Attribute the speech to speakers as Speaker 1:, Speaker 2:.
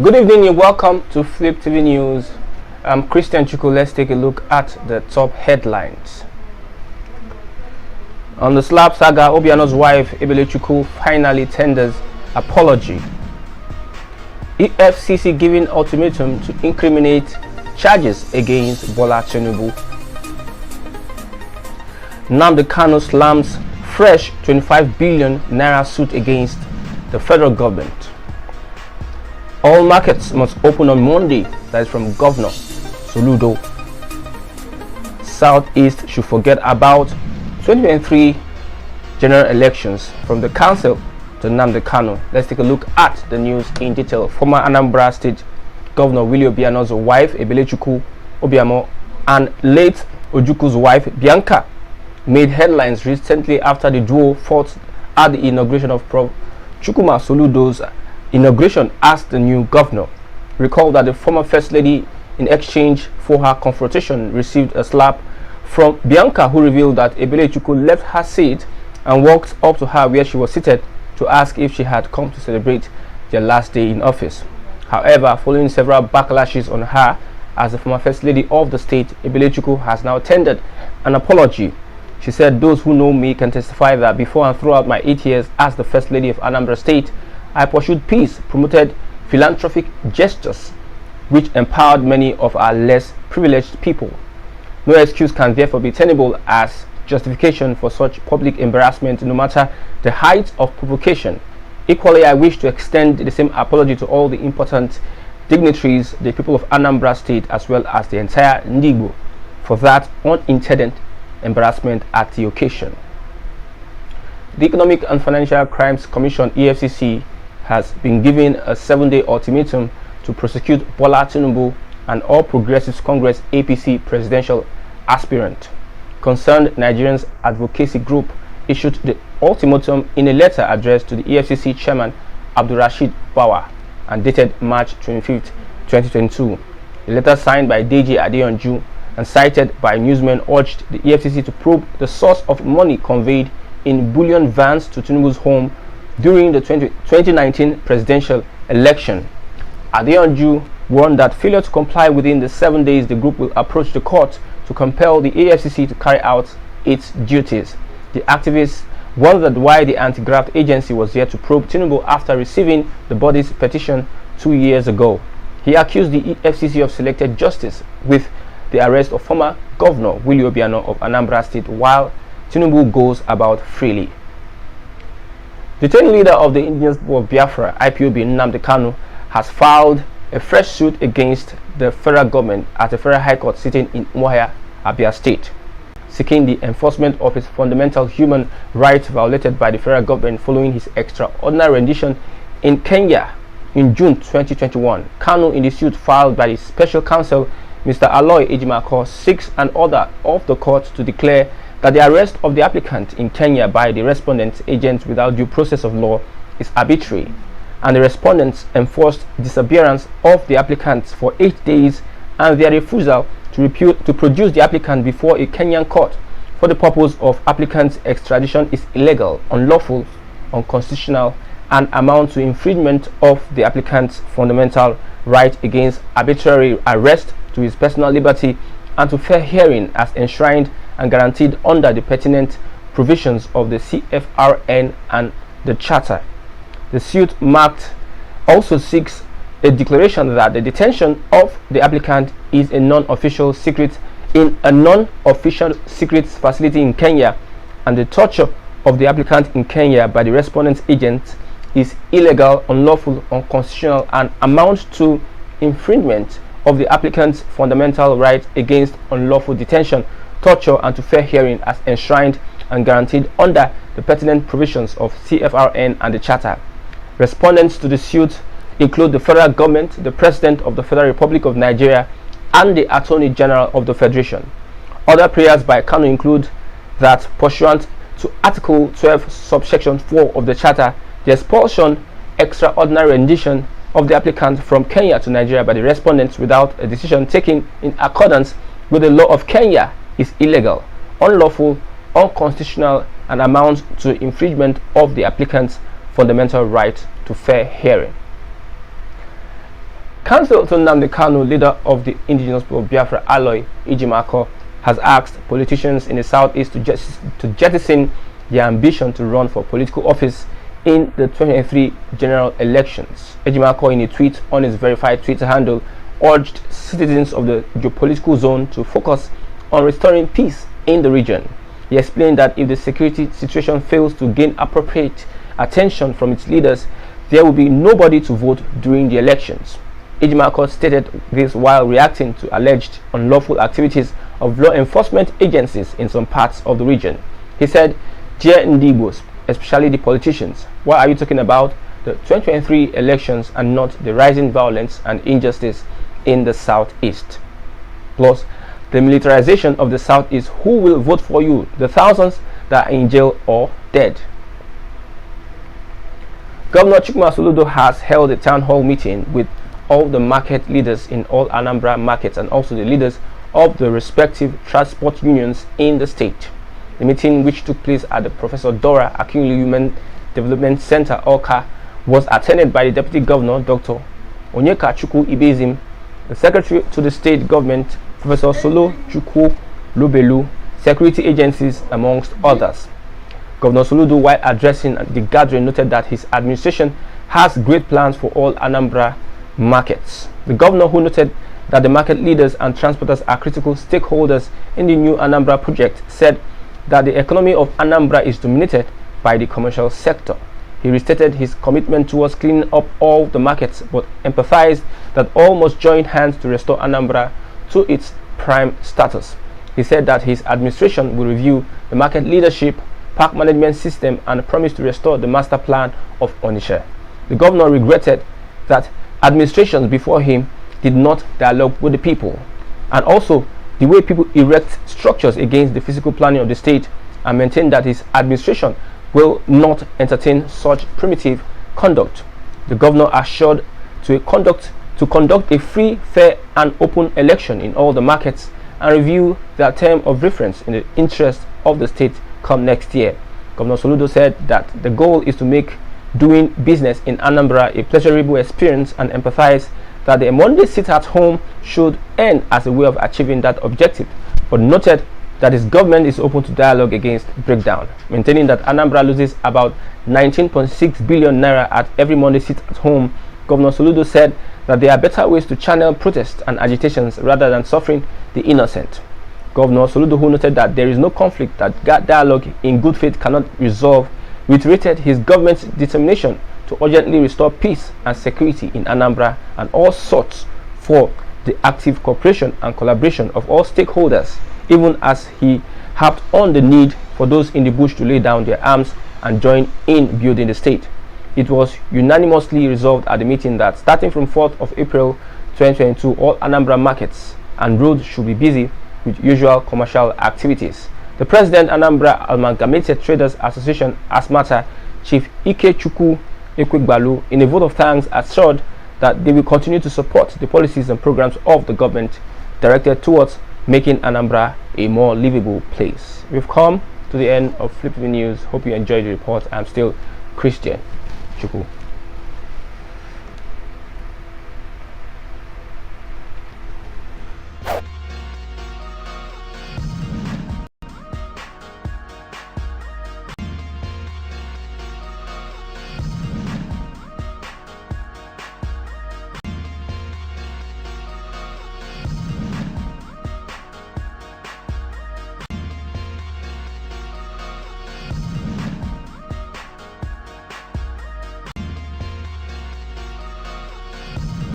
Speaker 1: Good evening and welcome to Fliptv News. I'm Christian Chuku. Let's take a look at the top headlines. On the slap saga, Obiano's wife Ebele Chuku finally tenders apology. EFCC giving ultimatum to incriminate charges against Bola Tinubu. Nnamdi Kanu slams fresh 25 billion naira suit against the federal government. All markets must open on Monday. That is from Governor Soludo. Southeast should forget about 2023 general elections. From the Counsel to Nnamdi Kanu. Let's take a look at the news in detail. Former Anambra State Governor Willie Obiano's wife Ebele Chuku Obiamo and late Ojuku's wife Bianca made headlines recently after the duo fought at the inauguration of Prof. Chukwuma Soludo's inauguration as the new governor. Recall that the former First Lady, in exchange for her confrontation, received a slap from Bianca, who revealed that Ebele Chuku left her seat and walked up to her where she was seated to ask if she had come to celebrate their last day in office. However, following several backlashes on her as the former First Lady of the state, Ebele Chuku has now tendered an apology. She said, "Those who know me can testify that before and throughout my 8 years as the First Lady of Anambra State, I pursued peace, promoted philanthropic gestures, which empowered many of our less privileged people. No excuse can therefore be tenable as justification for such public embarrassment, no matter the height of provocation. Equally, I wish to extend the same apology to all the important dignitaries, the people of Anambra State, as well as the entire Ndigbo, for that unintended embarrassment at the occasion." The Economic and Financial Crimes Commission (EFCC) has been given a 7-day ultimatum to prosecute Bola Tinubu, and All Progressives Congress (APC) presidential aspirant. Concerned Nigerians Advocacy Group issued the ultimatum in a letter addressed to the EFCC chairman Abdulrasheed Bawa and dated March 25, 2022. The letter, signed by Deji Adeyanju and cited by newsmen, urged the EFCC to probe the source of money conveyed in bullion vans to Tinubu's home during the 2019 presidential election. Adeyanju warned that failure to comply within the 7 days, the group will approach the court to compel the EFCC to carry out its duties. The activists wondered why the anti-graft agency was yet to probe Tinubu after receiving the body's petition 2 years ago. He accused the EFCC of selected justice with the arrest of former Governor Willie Obiano of Anambra State while Tinubu goes about freely. Detained leader of the Indigenous People of Biafra (IPOB) Nnamdi Kanu has filed a fresh suit against the federal government at the Federal High Court sitting in Umuahia, Abia State, seeking the enforcement of his fundamental human rights violated by the federal government following his extraordinary rendition in Kenya in June 2021. Kanu, in the suit filed by the Special Counsel Mr. Aloy Ejimako, seeks an order of the court to declare that the arrest of the applicant in Kenya by the respondent's agents without due process of law is arbitrary, and the respondents enforced disappearance of the applicants for 8 days and their refusal to produce the applicant before a Kenyan court for the purpose of applicant's extradition is illegal, unlawful, unconstitutional, and amount to infringement of the applicant's fundamental right against arbitrary arrest, to his personal liberty, and to fair hearing as enshrined and guaranteed under the pertinent provisions of the CFRN and the TACHA. The suit also seeks a declaration that the detention of the applicant is a non-official secret in a non-official secrets facility in Kenya, and the torture of the applicant in Kenya by the respondent's agents is illegal, unlawful, unconstitutional, and amounts to infringement of the applicant's fundamental right against unlawful detention, torture, and to fair hearing as enshrined and guaranteed under the pertinent provisions of CFRN and the Charter. Respondents to the suit include the federal government, the President of the Federal Republic of Nigeria, and the Attorney General of the Federation. Other prayers by Kanu include that, pursuant to Article 12, subsection 4 of the Charter, the expulsion, extraordinary rendition of the applicant from Kenya to Nigeria by the respondents without a decision taken in accordance with the law of Kenya is illegal, unlawful, unconstitutional, and amounts to infringement of the applicant's fundamental right to fair hearing. Counsel to Nnamdi Kanu, leader of the indigenous people of Biafra Aloy Ijimako, has asked politicians in the southeast to jettison their ambition to run for political office in the 2023 general elections. Ejimako, in a tweet on his verified Twitter handle, urged citizens of the geopolitical zone to focus on restoring peace in the region. He explained that if the security situation fails to gain appropriate attention from its leaders, there will be nobody to vote during the elections. Ejimako stated this while reacting to alleged unlawful activities of law enforcement agencies in some parts of the region. He said, "Dear Ndibos, especially the politicians, why are you talking about the 2023 elections and not the rising violence and injustice in the southeast? Plus, the militarization of the southeast, who will vote for you? The thousands that are in jail or dead." Governor Chukwuma Soludo has held a town hall meeting with all the market leaders in all Anambra markets and also the leaders of the respective transport unions in the state. The meeting, which took place at the Professor Dora Akinwumi Human Development Center, Awka, was attended by the Deputy Governor, Dr. Onyeka Chukwu Ibezim, the Secretary to the State Government, Professor Solo Chukwu Lobelu, security agencies, amongst others. Governor Soludo, while addressing the gathering, noted that his administration has great plans for all Anambra markets. The governor, who noted that the market leaders and transporters are critical stakeholders in the new Anambra project, said that the economy of Anambra is dominated by the commercial sector. He restated his commitment towards cleaning up all the markets, but emphasized that all must join hands to restore Anambra to its prime status. He said that his administration will review the market leadership, park management system, and promised to restore the master plan of Onitsha. The governor regretted that administrations before him did not dialogue with the people, and also the way people erect structures against the physical planning of the state, and maintained that his administration will not entertain such primitive conduct. The governor assured to conduct a free, fair, and open election in all the markets and review their term of reference in the interest of the state come next year. Governor Soludo said that the goal is to make doing business in Anambra a pleasurable experience and empathize that the Monday sit at home should end as a way of achieving that objective, but noted that his government is open to dialogue against breakdown, maintaining that Anambra loses about 19.6 billion naira at every Monday sit at home. Governor Soludo said that there are better ways to channel protests and agitations rather than suffering the innocent. Governor Soludo, who noted that there is no conflict that dialogue in good faith cannot resolve, reiterated his government's determination to urgently restore peace and security in Anambra and all sorts for the active cooperation and collaboration of all stakeholders, even as he harped on the need for those in the bush to lay down their arms and join in building the state. It was unanimously resolved at the meeting that starting from 4th of April 2022, all Anambra markets and roads should be busy with usual commercial activities. The President, Anambra Amalgamated Traders Association Asmata, Chief Ike Chukwu Ekwegbalu, in a vote of thanks, assured that they will continue to support the policies and programs of the government directed towards making Anambra a more livable place. We've come to the end of Fliptv News. Hope you enjoyed the report. I'm still Christian Chukwu.